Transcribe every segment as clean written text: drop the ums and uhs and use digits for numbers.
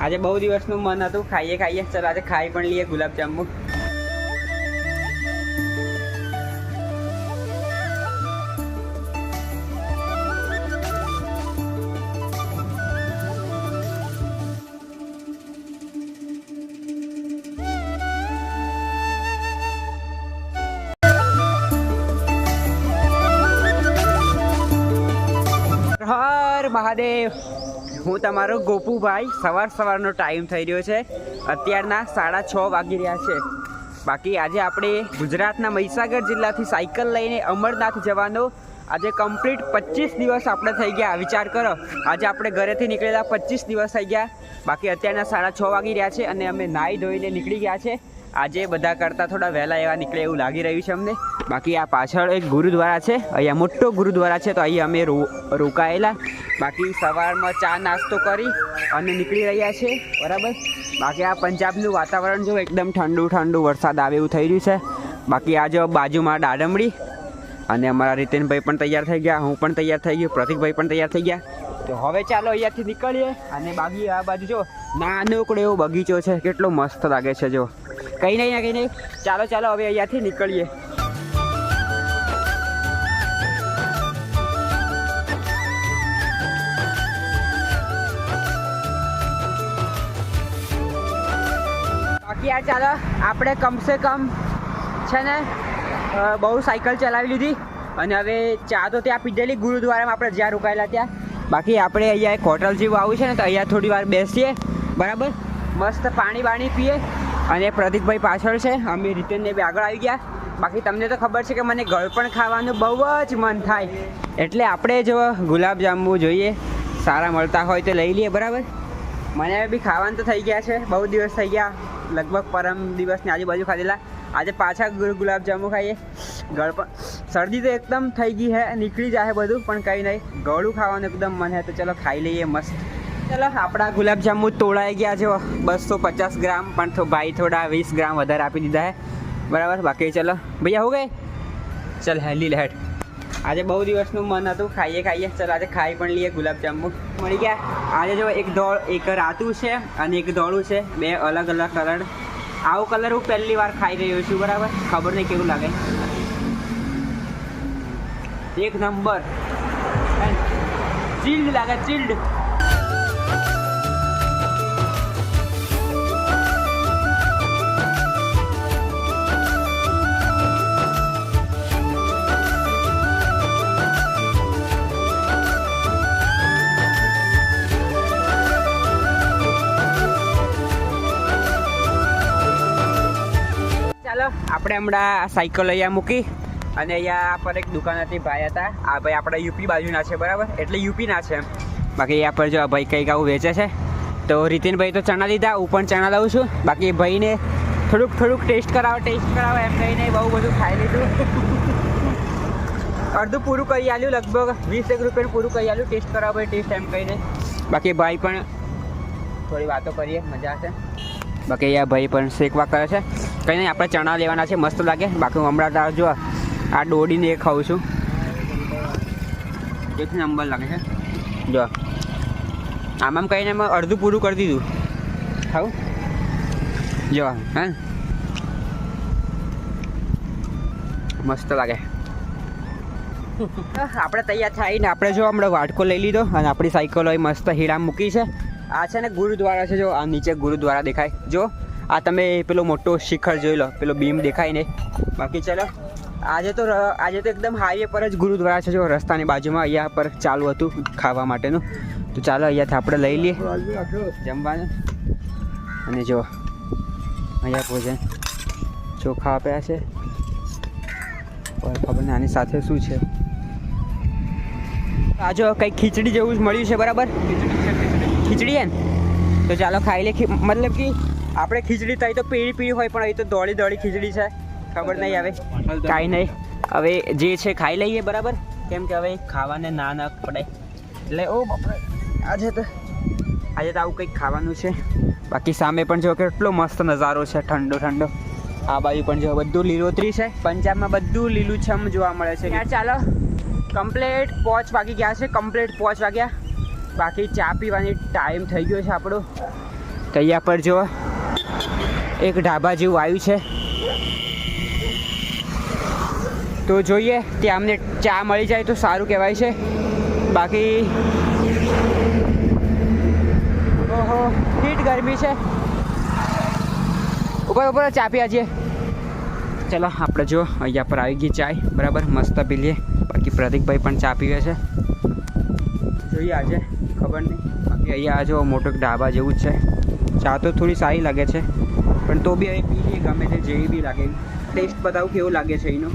આજે બહુ દિવસનું મન હતું, ખાઈએ ચાલ આજે ખાઈ પણ લઈએ ગુલાબજાંબુ. હર મહાદેવ. હું તમારો ગોપુભાઈ. સવારનો ટાઈમ થઈ રહ્યો છે, અત્યારના 6:30 વાગી રહ્યા છે. બાકી આજે આપણે ગુજરાતના મહીસાગર જિલ્લાથી સાયકલ લઈને અમરનાથ જવાનો આજે કમ્પ્લીટ 25 દિવસ આપણે થઈ ગયા. વિચાર કરો, આજે આપણે ઘરેથી નીકળેલા 25 દિવસ થઈ ગયા. બાકી અત્યારના 6:30 વાગી રહ્યા છે અને અમે નાહી ધોઈને નીકળી ગયા છે. આજે બધા કરતાં થોડા વહેલા એવા નીકળે એવું લાગી રહ્યું છે અમને. બાકી આ પાછળ એક ગુરુદ્વારા છે, અહીંયા મોટો ગુરુદ્વારા છે, તો અહીંયા અમે રોકાયેલા. બાકી સવારમાં ચા નાસ્તો કરી અને નીકળી રહ્યા છે, બરાબર. બાકી આ પંજાબનું વાતાવરણ જો એકદમ ઠંડુ વરસાદ આવે એવું થઈ રહ્યું છે. બાકી આ જો બાજુમાં દાડમડી અને અમારા રીતેનભાઈ પણ તૈયાર થઈ ગયા, હું પણ તૈયાર થઈ ગયો, પ્રતિકભાઈ પણ તૈયાર થઈ ગયા. તો હવે ચાલો અહીંયાથી નીકળીએ. અને બાકી આ બાજુ જો નાનકડો એવો બગીચો છે, કેટલો મસ્ત લાગે છે. જો કંઈ નહીં, ચાલો હવે અહીંયાથી નીકળીએ. બાકી યાર ચાલો આપણે કમસે કમ છે ને બહુ સાયકલ ચલાવી લીધી અને હવે ચા તો ત્યાં પીધેલી ગુરુદ્વારામાં આપણે જ્યાં રોકાયેલા ત્યાં. બાકી આપણે અહીંયા એક હોટલ જેવું આવું છે ને, તો અહીંયા થોડી વાર બેસીએ, બરાબર. મસ્ત પાણી પીએ. અને પ્રતિકભાઈ પાછળ છે, અમે રીતેનને બી આગળ આવી ગયા. બાકી તમને તો ખબર છે કે મને ગળપણ ખાવાનું બહુ જ મન થાય, એટલે આપણે જો ગુલાબજાંબુ જોઈએ સારા મળતા હોય તો લઈ લઈએ, બરાબર. મને બી ખાવાનું તો થઈ ગયા છે, બહુ દિવસ થઈ ગયા, લગભગ પરમ દિવસની આજુબાજુ ખાધેલા. આજે પાછા ગુલાબજાંબુ ખાઈએ. ગળપણ શરદી તો એકદમ થઈ ગઈ હે, નીકળી જાય બધું, પણ કંઈ નહીં, ગળું ખાવાનું એકદમ મન હે, તો ચલો ખાઈ લઈએ મસ્ત. ચલો આપણા ગુલાબજાંબુ તોડાઈ ગયા છે 250 ગ્રામ, પણ તો ભાઈ થોડા 20 ગ્રામ વધારે આપી દીધા હે, બરાબર. બાકી ચલો ભૈયા હો ગए, ચલ હેલી લહેટ. આજે બહુ દિવસનું મન હતું, ખાઈએ ચાલ આજે ખાઈ પણ લઈએ ગુલાબજાંબુ. મળી ગયા. આજે જો એક રાતું છે અને એક ધોળું છે, બે અલગ કલર. આવો કલર હું પહેલી વાર ખાઈ રહ્યો છું, બરાબર. ખબર નહીં કેવું લાગે. એક નંબર ચિલ્ડ લાગે, ચિલ્ડ. આપણે હમણાં સાયકલ અહીંયા મૂકી અને અહીંયા પર એક દુકાન હતી, ભાઈ હતા. આ ભાઈ આપણા યુપી બાજુના છે, બરાબર, એટલે યુપીના છે. બાકી અહીંયા પર જો ભાઈ કંઈક આવું વેચે છે. તો રીતિનભાઈ તો ચણા લીધા, હું પણ ચણા લઉં છું. બાકી ભાઈને થોડુંક ટેસ્ટ કરાવો એમ કહીને બહુ બધું ખાઈ લીધું. અડધું પૂરું કરી આલ્યું, લગભગ 20 રૂપિયાનું પૂરું કરી આલ્યું. ટેસ્ટ કરાવો ભાઈ, ટેસ્ટ એમ કહીને. બાકી ભાઈ પણ થોડી વાતો કરીએ, મજા આવશે. બાકી અહીંયા ભાઈ પણ શેકવા કરે છે. કંઈ નહીં, આપણે ચણા લેવાના છે, મસ્ત લાગે. બાકી હમણાં તાર જો આ દોડીને એ ખાઉં છું, એક નંબર લાગે છે. જો આમ કહીને મેં અડધું પૂરું કરી દીધું. ખાવું જો, હા મસ્ત લાગે. આપણે તૈયાર થઈને આપણે જો હમણાં વાટકો લઈ લીધો અને આપણી સાયકલો મસ્ત હીરામાં મૂકી છે. આ છે ને ગુરુદ્વારા છે, જો આ નીચે ગુરુદ્વારા દેખાય. જો આ તમે પેલો મોટો શિખર જોઈ લો, પેલો બીમ દેખાય ને. બાકી ચલો આજે તો એકદમ હાઈવે પર જ ગુરુદ્વારા છે, જો રસ્તાની બાજુમાં. અહીંયા પર ચાલુ હતું ખાવા માટેનું, તો ચાલો અહીંયાથી આપણે લઈ લઈએ જમવાનું. અને જો અહીંયા ભોજન ચોખા આપ્યા છે, ખબર ને આની સાથે શું છે. આ જો કંઈક ખીચડી જેવું જ મળ્યું છે, બરાબર. ખીચડી હે ને, તો ચાલો ખાઈ લે. મતલબ કે આપણે ખીચડી થાય તો પીળી હોય, પણ અહીં તો દોડી ખીચડી છે, ખબર નહીં હવે. કાંઈ નહીં, હવે જે છે ખાઈ લઈએ, બરાબર. કેમ કે હવે ખાવાને ના પડે, એટલે ઓ બાપરે આજે તો આવું કંઈક ખાવાનું છે. બાકી સામે પણ જો કેટલો મસ્ત નજારો છે, ઠંડો. આ બાજુ પણ જો બધું લીલોતરી છે. પંજાબમાં બધું લીલુંછમ જોવા મળે છે. યાર ચાલો કમ્પ્લીટ 5 વાગી ગયા છે, બાકી ચા પીવાની ટાઈમ થઈ ગયો છે આપણો. તો અહીંયા પર જો એક ઢાબા જેવું આવ્યું છે, તો જોઈએ ત્યાં અમને ચા મળી જાય તો સારું કહેવાય છે. બાકી ઓહો હીટ ગરમી છે. ઉપર ઉપર ચા પીવા જઈએ. ચલો આપણે જો અહીંયા પર આવી ગઈ ચાય, બરાબર મસ્ત પી લઈએ. બાકી પ્રતિકભાઈ પણ ચા પીવે છે, જોઈએ આજે ખબર નહીં. બાકી અહીંયા જો મોટું ઢાબા જેવું જ છે. ચા તો થોડી સારી લાગે છે, પણ તો બી હવે પી લઈએ ગમે તે જેવી બી લાગે. ટેસ્ટ બતાવું કેવું લાગે છે એનો.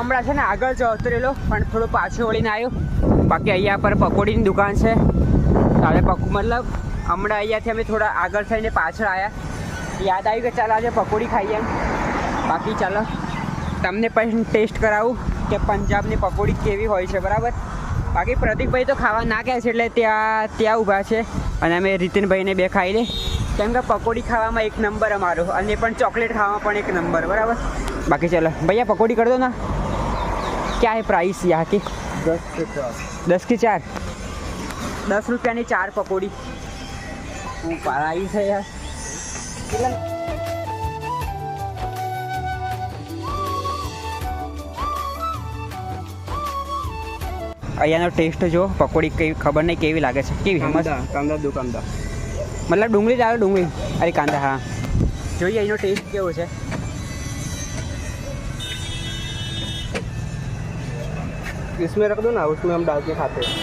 હમણાં છે ને આગળ જતો રહેલો, પણ થોડું પાછું વળીને આવ્યો. બાકી અહીંયા પર પકોડીની દુકાન છે. તારે મતલબ હમણાં અહીંયાથી અમે થોડા આગળ થઈને પાછળ આવ્યા. યાદ આવ્યું કે ચાલો આજે પકોડી ખાઈએ એમ. બાકી ચાલો તમને પણ ટેસ્ટ કરાવું કે પંજાબની પકોડી કેવી હોય છે, બરાબર. બાકી પ્રતિકભાઈ તો ખાવા ના કહે છે એટલે ત્યાં ઊભા છે, અને અમે રીતિનભાઈને બે ખાઈ લે. કેમ કે પકોડી ખાવામાં એક નંબર અમારો, અને પણ ચોકલેટ ખાવામાં પણ એક નંબર, બરાબર. बाकी चलो भैया पकौड़ी कर दो ना. क्या है प्राइस यहाँ की? 10 की 4. 10 रुपया 4 पकौड़ी. वो प्राइस है यार. અહીંયાનો ટેસ્ટ જો પકોડી કેવી ખબર નહીં કેવી લાગે છે. કેવી મસ્ત. કાંદા દુકાનદાર મતલબ ડુંગળી ચાલો ડુંગળી. અરે કાંદા હા. જોઈએ એનો ટેસ્ટ કેવો છે. इसमें रख दो ना, उसमें हम डाल के खाते हैं.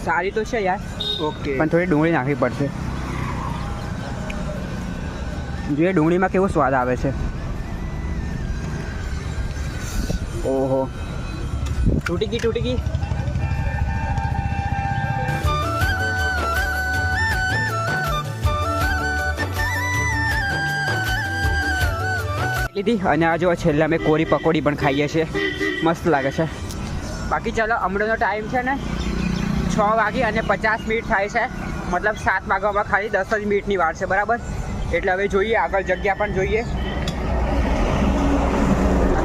सारी तो है यार. ओके. પણ થોડી ડુંગળી નાખવી પડશે. જોઈએ ડુંગળીમાં કેવો સ્વાદ આવે છે. ઓહો તૂટી ગઈ. લીધી. અને આ જો છેલ્લે અમે કોરી પકોડી પણ ખાઈએ છીએ, મસ્ત લાગે છે. બાકી ચાલો હમણાંનો ટાઈમ છે ને 6:50 થાય છે. મતલબ 7 વાગવામાં ખાલી 10 જ મિનિટની વાર છે, બરાબર. એટલે હવે જોઈએ આગળ જગ્યા પણ જોઈએ.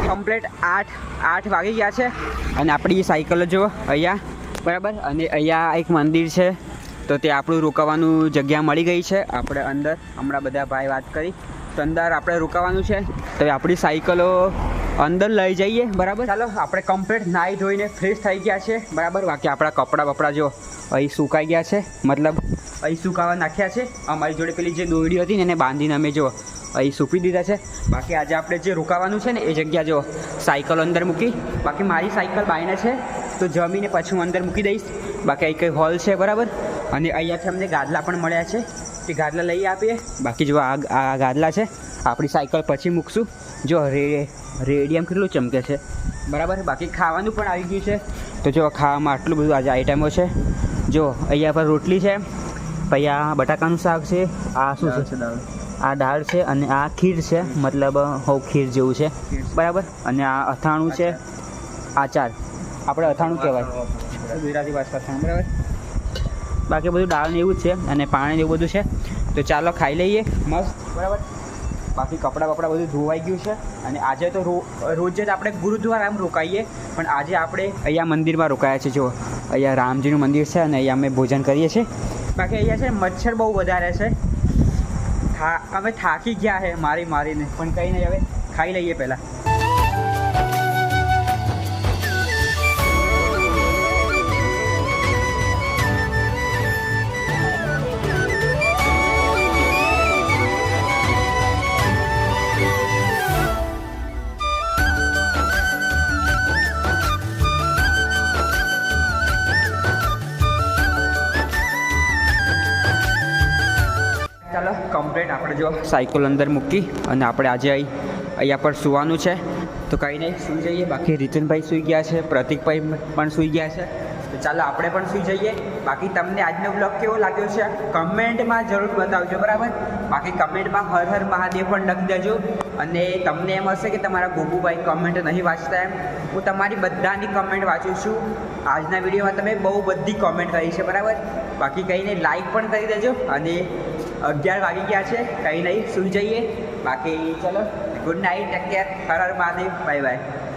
કમ્પ્લીટ 8 વાગી ગયા છે. અને આપણી સાયકલ જો અહીંયા, બરાબર. અને અહીંયા એક મંદિર છે, તો ત્યાં આપણું રોકાવાનું જગ્યા મળી ગઈ છે. આપણે અંદર હમણાં બધા ભાઈ વાત કરી તો અંદર આપણે રોકાવાનું છે. તો આપણી સાયકલો અંદર લઈ જઈએ, બરાબર. ચાલો આપણે કમ્પ્લીટ નાહી ધોઈને ફ્રેશ થઈ ગયા છે, બરાબર. બાકી આપણા કપડાં બપડા જો અહીં સુકાઈ ગયા છે, મતલબ અહીં સુકાવા નાખ્યા છે. અમારી જોડે પેલી જે દોરડી હતી ને એને બાંધીને અમે જો અહીં સૂકવી દીધા છે. બાકી આજે આપણે જે રોકાવાનું છે ને એ જગ્યા જો સાયકલ અંદર મૂકી. બાકી મારી સાયકલ બાઈને છે, તો જમીને પછી હું અંદર મૂકી દઈશ. બાકી અહીં કંઈ હોલ છે, બરાબર. અને અહીંયાથી અમને ગાદલા પણ મળ્યા છે, એ ગાદલા લઈ આપીએ. બાકી જો આ ગાદલા છે, આપણી સાયકલ પછી મૂકશું. જો રેડિયમ કેટલું ચમકે છે, બરાબર. બાકી ખાવાનું પણ આવી ગયું છે. તો જો ખાવામાં આટલું બધું આજે આઈટમો છે. જો અહીંયા પર રોટલી છે, પછી આ બટાકાનું શાક છે, આ શું છે, આ દાળ છે, અને આ ખીર છે, મતલબ ખીર જેવું છે, બરાબર. અને આ અથાણું છે, આચાર આપણે અથાણું કહેવાય ગુજરાતી ભાષા અથાણું, બરાબર. બાકી બધું દાળ ને એવું જ છે, અને પાણી એવું બધું છે. તો ચાલો ખાઈ લઈએ મસ્ત, બરાબર. બાકી કપડાં બપડા બધું ધોવાઈ ગયું છે. અને આજે તો રોજ જ આપણે ગુરુદ્વારામાં રોકાઈએ, પણ આજે આપણે અહીંયા મંદિરમાં રોકાયા છે. જો અહીંયા રામજીનું મંદિર છે, અને અહીંયા અમે ભોજન કરીએ છીએ. બાકી અહીંયા છે મચ્છર બહુ વધારે છે. અમે થાકી ગયા છે મારીને, પણ કંઈ નહીં, હવે ખાઈ લઈએ પહેલાં. ચાલો કમ્પ્લીટ આપણે જો સાયકલ અંદર મૂકી અને આપણે આજે અહીંયા પર સૂવાનું છે. તો કંઈ નહીં, સૂઈ જઈએ. બાકી રીતનભાઈ સૂઈ ગયા છે, પ્રતિકભાઈ પણ સૂઈ ગયા છે. તો ચાલો આપણે પણ સુઈ જઈએ. બાકી તમને આજનો બ્લોગ કેવો લાગ્યો છે કમેન્ટમાં જરૂર બતાવજો, બરાબર. બાકી કમેન્ટમાં હર હર મહાદેવ પણ લખી દેજો. અને તમને એમ હશે કે તમારા ગોપુભાઈ કમેન્ટ નહીં વાંચતા એમ, હું તમારી બધાની કમેન્ટ વાંચું છું. આજના વિડીયોમાં તમે બહુ બધી કમેન્ટ કરી છે, બરાબર. બાકી કંઈ નહીં, લાઈક પણ કરી દેજો. અને 11 વાગી ગયા છે, કંઈ નહીં, સૂઈ જઈએ. બાકી ચલો, good night, take care, Har Har Mahadev, bye bye.